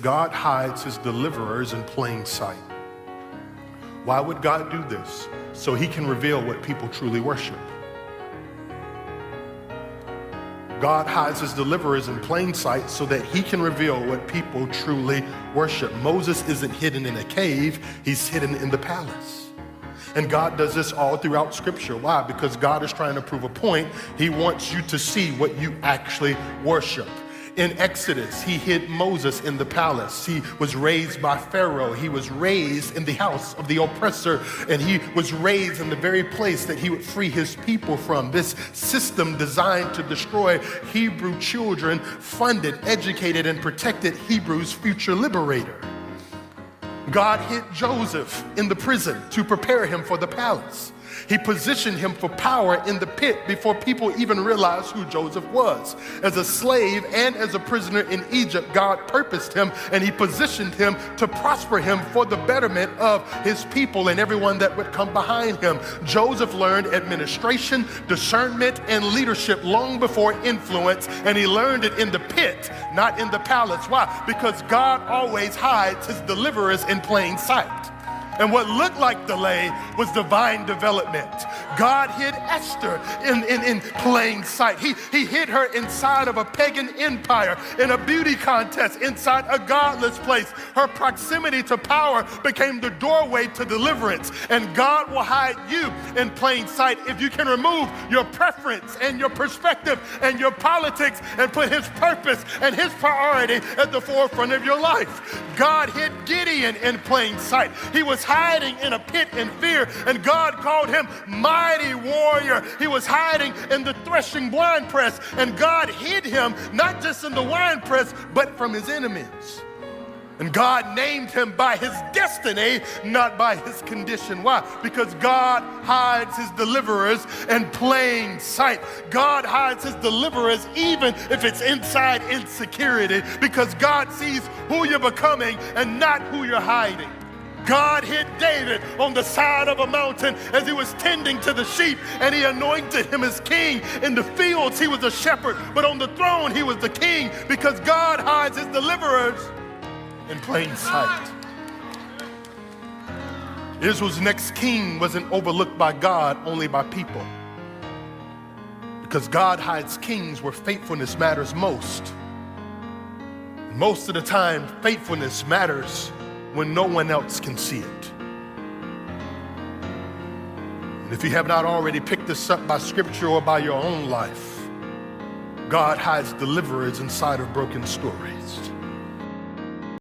God hides his deliverers in plain sight. Why would God do this? So he can reveal what people truly worship. God hides his deliverers in plain sight so that he can reveal what people truly worship. Moses isn't hidden in a cave, he's hidden in the palace. And God does this all throughout Scripture. Why? Because God is trying to prove a point. He wants you to see what you actually worship. In Exodus, he hid Moses in the palace. He was raised by Pharaoh. He was raised in the house of the oppressor, and he was raised in the very place that he would free his people from. This system designed to destroy Hebrew children funded, educated, and protected Hebrews' future liberator. God hid Joseph in the prison to prepare him for the palace. He positioned him for power in the pit before people even realized who Joseph was. As a slave and as a prisoner in Egypt, God purposed him and he positioned him to prosper him for the betterment of his people and everyone that would come behind him. Joseph learned administration, discernment, and leadership long before influence, and he learned it in the pit, not in the palace. Why? Because God always hides his deliverers in plain sight. And what looked like delay was divine development. God hid Esther in plain sight. He hid her inside of a pagan empire, in a beauty contest, inside a godless place. Her proximity to power became the doorway to deliverance. And God will hide you in plain sight if you can remove your preference and your perspective and your politics and put his purpose and his priority at the forefront of your life. God hid Gideon in plain sight. He was hiding in a pit in fear, and God called him mighty warrior. He was hiding in the threshing winepress, and God hid him not just in the winepress, but from his enemies. And God named him by his destiny, not by his condition. Why? Because God hides his deliverers in plain sight. God hides his deliverers even if it's inside insecurity, because God sees who you're becoming and not who you're hiding. God hid David on the side of a mountain as he was tending to the sheep, and he anointed him as king. In the fields, he was a shepherd, but on the throne, he was the king, because God hides his deliverers in plain sight. Israel's next king wasn't overlooked by God, only by people. Because God hides kings where faithfulness matters most. And most of the time, faithfulness matters when no one else can see it. And if you have not already picked this up by Scripture or by your own life, God hides deliverers inside of broken stories.